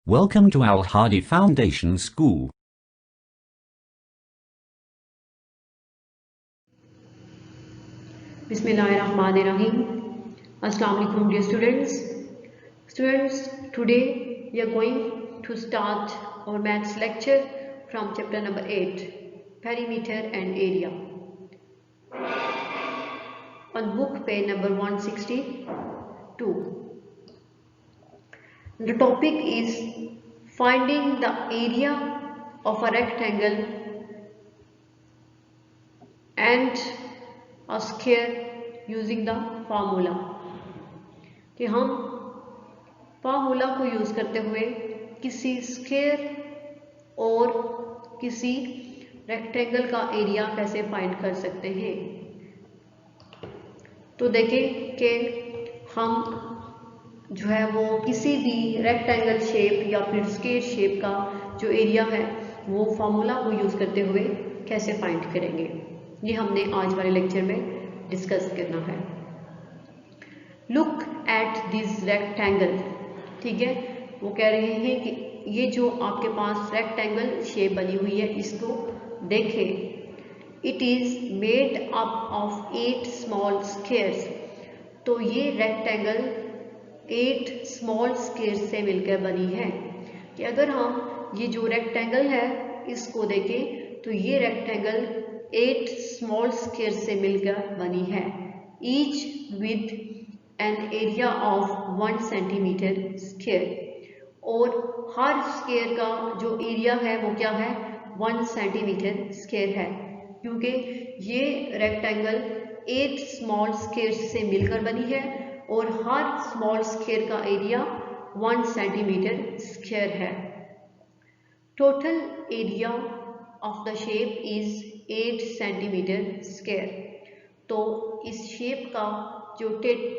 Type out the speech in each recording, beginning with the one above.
Welcome to Al Hadi Foundation School. Bismillahirrahmanirrahim. Assalamu alaikum dear students. Students, today we are going to start our maths lecture from chapter number 8, perimeter and area. On book page number 162. The topic is finding the area of a rectangle and a square using the formula. कि हम formula को use करते हुए किसी square और किसी rectangle का area कैसे फाइंड कर सकते हैं। तो देखें कि हम जो है वो किसी भी रेक्टेंगल शेप या फिर स्क्वायर शेप का जो एरिया है वो फार्मूला को यूज करते हुए कैसे फाइंड करेंगे, ये हमने आज वाले लेक्चर में डिस्कस करना है। लुक एट दिस रेक्टेंगल, ठीक है, वो कह रहे हैं कि ये जो आपके पास रेक्टेंगल शेप बनी हुई है इसको देखें। It is made up of 8 small squares. तो ये रेक्टेंगल 8 स्मॉल स्क्वायर्स से मिलकर बनी है। कि अगर हम ये जो रेक्टेंगल है इसको देखें तो ये रेक्टेंगल 8 स्मॉल स्क्वायर से मिलकर बनी है, each with an area of 1 centimetre square. और हर स्क्वायर का जो एरिया है वो क्या है, 1 सेंटीमीटर स्क्वायर है, क्योंकि ये रेक्टेंगल 8 स्मॉल स्क्वायर से मिलकर बनी है और हर स्मॉल स्क्वायर का एरिया 1 सेंटीमीटर स्क्वायर है। Total area of the shape is 8 centimetre square. तो इस शेप का जो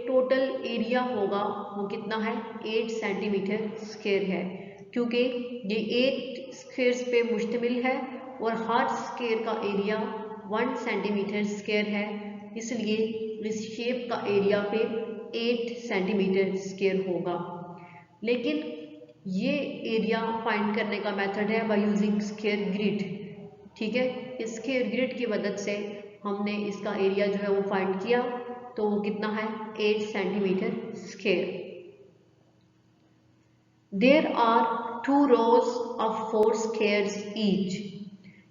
टोटल एरिया होगा वो कितना है, 8 सेंटीमीटर स्क्वायर है, क्योंकि ये 8 स्क्वायर्स पे मुश्तमिल है और हर स्क्वायर का एरिया 1 सेंटीमीटर स्क्वायर है, इसलिए इस शेप का एरिया पे 8 सेंटीमीटर स्क्वायर होगा। लेकिन ये एरिया फाइंड करने का मेथड है बाय यूजिंग स्क्वायर ग्रिड, ठीक है। इस स्क्वायर ग्रिड की मदद से हमने इसका एरिया जो है वो फाइंड किया, तो वो कितना है, 8 centimetre square. There are 2 rows of 4 squares each.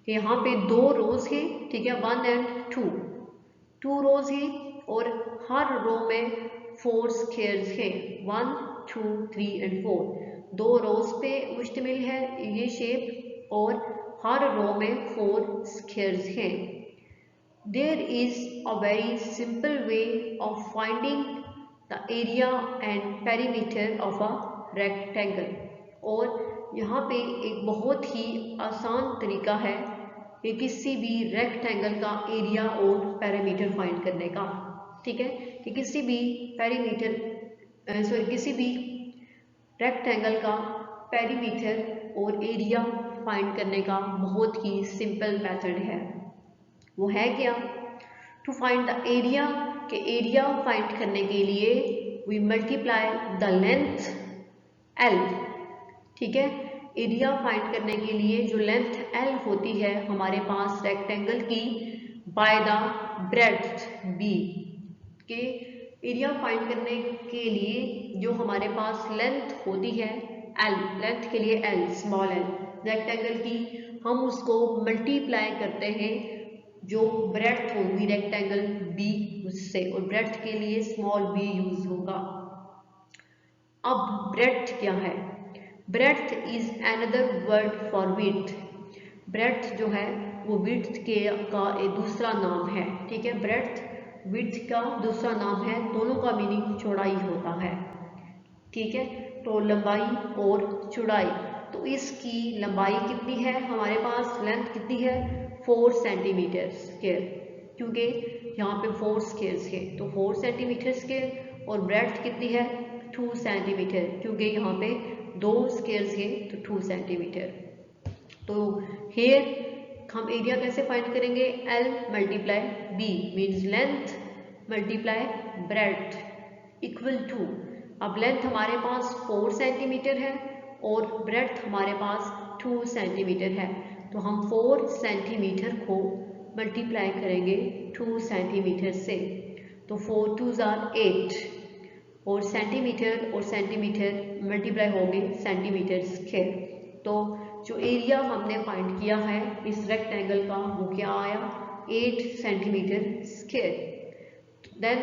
यहाँ पे 2 रोज है, ठीक है, 1 एंड 2 रोज है और हर रो में 4 स्क्वायर्स है, 1 2 3 एंड 4। 2 रोज पे मुश्तमिल है ये शेप और हर रो में 4 स्क्वायर्स हैं। There is a very simple way of finding the area and perimeter of a rectangle। और यहाँ पे एक बहुत ही आसान तरीका है कि किसी भी रेक्टेंगल का एरिया और पैरामीटर फाइंड करने का, ठीक है, कि किसी भी किसी भी रेक्टेंगल का पेरीमीटर और एरिया फाइंड करने का बहुत ही सिंपल मेथड है। वो है क्या, टू फाइंड द एरिया, के एरिया फाइंड करने के लिए we multiply the length L, ठीक है। एरिया फाइंड करने के लिए जो लेंथ L होती है हमारे पास रेक्टेंगल की, बाय द ब्रेड्थ B, के एरिया फाइंड करने के लिए जो हमारे पास लेंथ होती है L, लेंथ के लिए L, स्मॉल l रेक्टेंगल की, हम उसको मल्टीप्लाई करते हैं जो ब्रेड्थ होगी रेक्टेंगल B उससे, और ब्रेड्थ के लिए स्मॉल b यूज होगा। अब ब्रेड्थ क्या है, breadth is another word for width. Breadth जो है वो विड्थ का एक दूसरा नाम है, ठीक है, ब्रेड्थ विड्थ का दूसरा नाम है, दोनों का मीनिंग चौड़ाई होता है, ठीक है। तो लंबाई और चौड़ाई, तो इसकी लंबाई कितनी है हमारे पास, लेंथ कितनी है, 4 सेंटीमीटर स्क्वायर, क्योंकि यहाँ पे 4 स्क्वायर्स है तो 4 सेंटीमीटर स्क्वायर, और ब्रेड्थ कितनी है, 2 सेंटीमीटर, क्योंकि यहाँ पे 2 स्क्वायर्स है तो 2 सेंटीमीटर। तो हेयर हम एरिया कैसे फाइंड करेंगे, L multiply B means length multiply breadth equal to, अब लेंथ हमारे पास 4 सेंटीमीटर है और ब्रेड्थ हमारे पास 2 सेंटीमीटर है, तो हम 4 सेंटीमीटर को मल्टीप्लाई करेंगे 2 सेंटीमीटर से, तो 4 2s are 8 और सेंटीमीटर मल्टीप्लाई होंगे सेंटीमीटर स्क्वायर। तो जो एरिया हमने फाइंड किया है इस रेक्टेंगल का वो क्या आया, 8 centimetre square. Then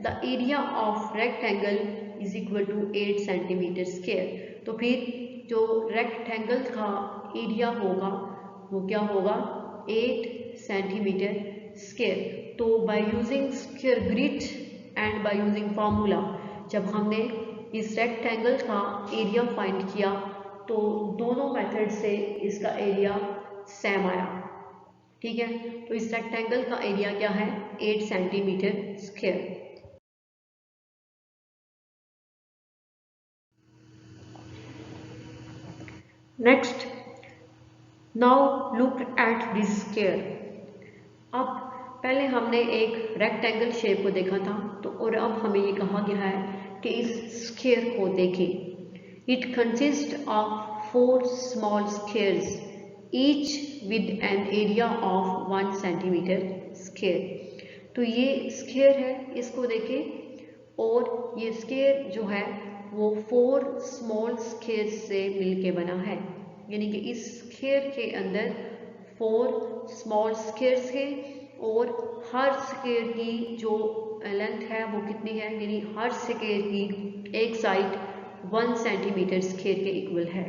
the area of rectangle is equal to 8 centimetre square. तो फिर जो रेक्टेंगल का एरिया होगा वो क्या होगा, 8 सेंटीमीटर स्क्वायर। तो by using square grid and by using formula जब हमने इस रेक्टेंगल का एरिया फाइंड किया तो दोनों मेथड से इसका एरिया सेम आया। ठीक है, तो इस रेक्टेंगल का एरिया क्या है, 8 centimetre square. Next, now look at this square. अब पहले हमने एक रेक्टेंगल शेप को देखा था, तो और अब हमें ये कहा गया है कि इस स्क्वायर को देखें। It consist of 4 small squares each with an area of 1 centimetre square. तो ये स्क्वायर है, इसको देखें, और ये स्क्वायर जो है वो 4 स्मॉल स्क्वायर से मिलके बना है, यानी कि इस स्क्वायर के अंदर 4 स्मॉल स्क्वायर्स है और हर स्क्वायर की जो लेंथ है वो कितनी है, यानी हर स्क्वायर की एक साइड 1 सेंटीमीटर स्क्वायर के इक्वल है।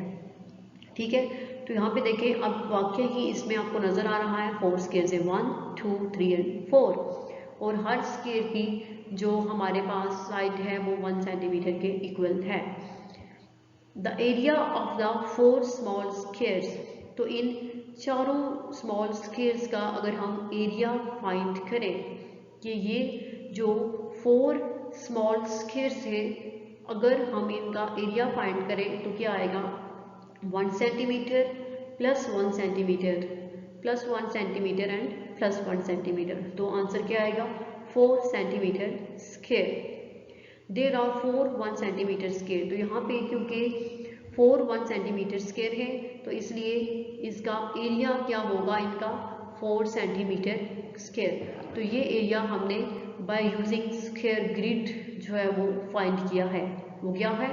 ठीक है, तो यहाँ पे देखें, अब वाकई ही इसमें आपको नजर आ रहा है 4 स्क्वायर है, 1 2 3 एंड 4, और हर स्क्वायर की जो हमारे पास साइड है वो 1 सेंटीमीटर के इक्वल है। The area of the 4 small squares, तो इन चारों स्मॉल स्क्वायर्स का अगर हम एरिया फाइंड करें कि ये जो 4 स्मॉल स्क्वायर्स है अगर हम इनका एरिया फाइंड करें तो क्या आएगा, 1 centimetre plus 1 centimetre plus 1 centimetre and plus 1 centimetre, तो आंसर क्या आएगा, 4 centimetre square. There are 4 1 centimetre square, तो यहाँ पे क्योंकि 4 1 सेंटीमीटर स्क्वायर है तो इसलिए इसका एरिया क्या होगा, इनका 4 सेंटीमीटर स्क्वायर। तो ये एरिया हमने बाय यूजिंग स्क्वायर ग्रिड जो है वो फाइंड किया है, वो क्या है,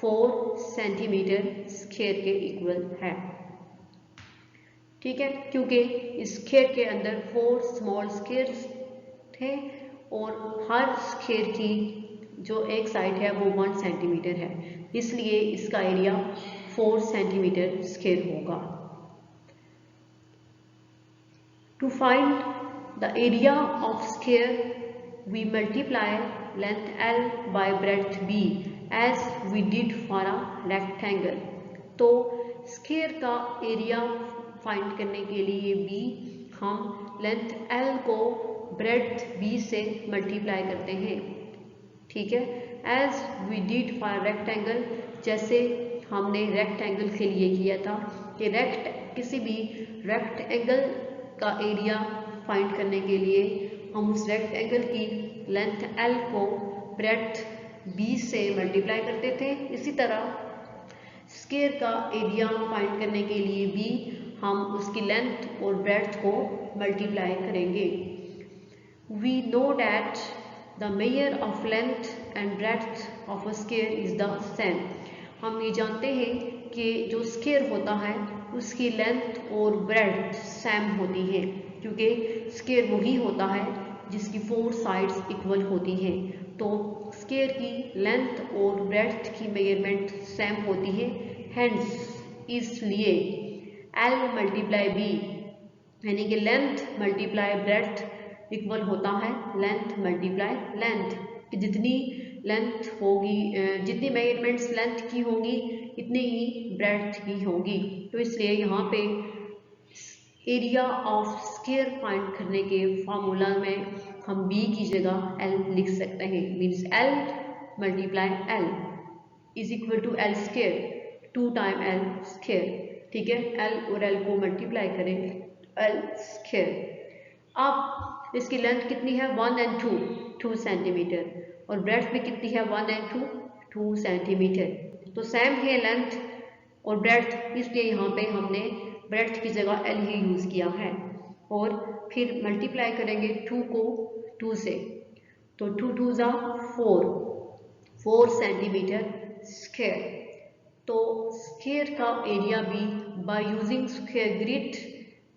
4 सेंटीमीटर स्क्वायर के इक्वल है। ठीक है, क्योंकि इस स्क्वायर के अंदर 4 स्मॉल स्क्वायर्स थे और हर स्क्वायर की जो एक साइड है वो 1 सेंटीमीटर है, इसलिए इसका एरिया 4 सेंटीमीटर स्क्वायर होगा। To find the area of square we multiply length L by breadth B as we did for a rectangle. तो स्क्वायर का एरिया फाइंड करने के लिए भी हम लेंथ L को ब्रेड्थ B से मल्टीप्लाई करते हैं। ठीक है, as we did for rectangle, जैसे हमने रेक्टेंगल के लिए किया था कि किसी भी रेक्टेंगल का एरिया फाइंड करने के लिए हम उस रेक्टेंगल की लेंथ L को ब्रेड्थ B से मल्टीप्लाई करते थे। इसी तरह स्क्वायर का एरिया फाइंड करने के लिए भी हम उसकी लेंथ और ब्रेड्थ को मल्टीप्लाई करेंगे। We know that the measure of length and breadth of a square is the same. हम ये जानते हैं कि जो स्क्वायर होता है उसकी लेंथ और ब्रेड्थ सेम होती है, क्योंकि स्क्वायर वही होता है जिसकी 4 साइड्स इक्वल होती हैं। तो स्क्वायर की लेंथ और ब्रेड्थ की मेजरमेंट सेम होती है, हेंस इसलिए L मल्टीप्लाई B यानी कि लेंथ मल्टीप्लाई ब्रेड्थ इक्वल होता है लेंथ मल्टीप्लाई लेंथ। जितनी लेंथ होगी, जितनी मेजरमेंट्स लेंथ की होंगी इतनी ही ब्रेड्थ की होगी। तो इसलिए यहाँ पे एरिया ऑफ स्क्वायर फाइंड करने के फार्मूला में हम B की जगह L लिख सकते हैं, means L multiply L is equal to L square 2 time L square. ठीक है, L और L को मल्टीप्लाई करें L स्क्वायर। अब इसकी लेंथ कितनी है, 1 एंड 2 सेंटीमीटर, और ब्रेड्थ भी कितनी है, 1 एंड 2 सेंटीमीटर। तो सेम है लेंथ और ब्रेड्थ इसलिए यहाँ पे हमने ब्रेड्थ की जगह एल ही यूज़ किया है। और फिर मल्टीप्लाई करेंगे 2 को 2 से, तो 2 2 ज़ा 4 सेंटीमीटर स्क्वायर। तो स्क्वायर का एरिया भी by using square grid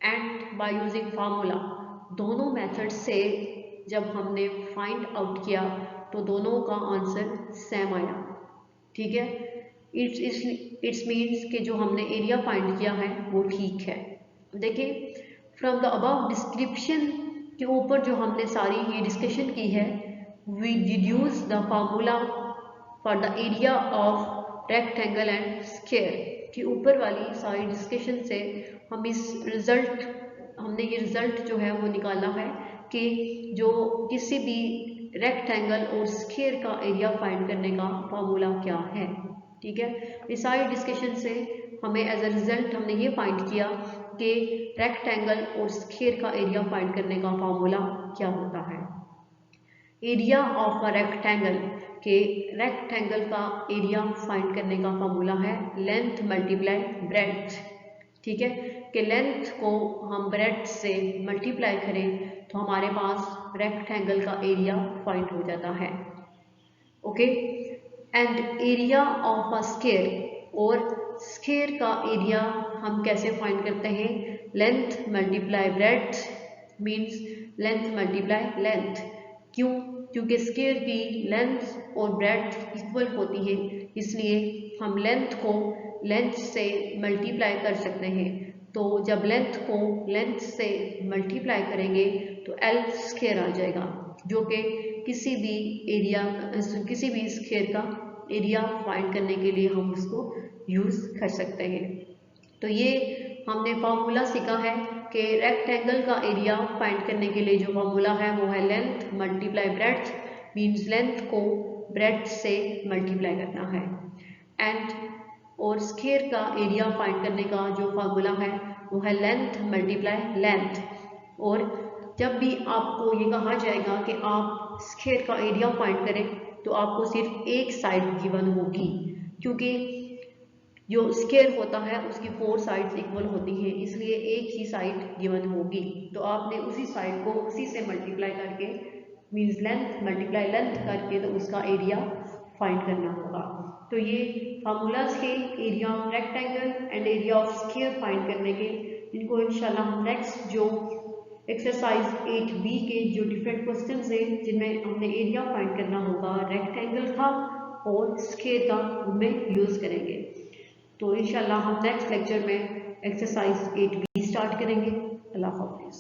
and by using formula, दोनों मेथड से जब हमने फाइंड आउट किया तो दोनों का आंसर सेम आया। ठीक है, इट्स मीन्स कि जो हमने एरिया फाइंड किया है वो ठीक है। देखिए, फ्रॉम द अबव डिस्क्रिप्शन के ऊपर जो हमने सारी ये डिस्कशन की है, we deduce the formula for the area of rectangle and square के ऊपर वाली सारी डिस्कशन से हम हमने ये रिजल्ट जो है वो निकाला है कि जो किसी भी रेक्टेंगल और स्क्वायर का एरिया फाइंड करने का फार्मूला क्या है। ठीक है, इस सारी डिस्कशन से हमें एज अ रिजल्ट हमने ये फाइंड किया कि रेक्टेंगल और स्क्वायर का एरिया फाइंड करने का फार्मूला क्या होता है। एरिया ऑफ अ रेक्टेंगल के रेक्टेंगल का एरिया फाइंड करने का फार्मूला है लेंथ मल्टीप्लाई ब्रेड्थ। ठीक है, कि लेंथ को हम ब्रेड्थ से मल्टीप्लाई करें तो हमारे पास रेक्टेंगल का एरिया फाइंड हो जाता है। Okay, and area of a square, और स्क्वायर का एरिया हम कैसे फाइंड करते हैं, length multiply breadth means length multiply length. क्यों? क्योंकि स्क्वायर की लेंथ और ब्रेड्थ इक्वल होती है, इसलिए हम लेंथ को लेंथ से मल्टीप्लाई कर सकते हैं। तो जब लेंथ को लेंथ से मल्टीप्लाई करेंगे तो एल स्क्वायर आ जाएगा, जो कि किसी भी स्क्वायर का एरिया फाइंड करने के लिए हम उसको यूज़ कर सकते हैं। तो ये हमने फार्मूला सीखा है कि रेक्टेंगल का एरिया फाइंड करने के लिए जो फार्मूला है वो है length multiply breadth, means length को ब्रेड्थ से मल्टीप्लाई करना है। एंड और स्क्वायर का एरिया फाइंड करने का जो फार्मूला है वो है लेंथ मल्टीप्लाई लेंथ। और जब भी आपको ये कहा जाएगा कि आप स्क्वायर का एरिया फाइंड करें तो आपको सिर्फ एक साइड गिवन होगी, क्योंकि जो स्क्वायर होता है उसकी 4 साइड्स इक्वल होती हैं, इसलिए एक ही साइड गिवन होगी। तो आपने उसी साइड को उसी से मल्टीप्लाई करके मीन्स लेंथ मल्टीप्लाई लेंथ करके तो उसका एरिया फाइंड करना होगा। तो ये फार्मूलाज के area of rectangle and area of square find करने के, इनको इंशाल्लाह हम नेक्स्ट जो एक्सरसाइज 8B के जो डिफरेंट क्वेश्चंस हैं जिनमें हमने एरिया फाइंड करना होगा रेक्टेंगल का और स्क्वायर का, उनमें यूज़ करेंगे। तो इंशाल्लाह हम नेक्स्ट लेक्चर में एक्सरसाइज 8B स्टार्ट करेंगे। अल्लाह हाफिज़।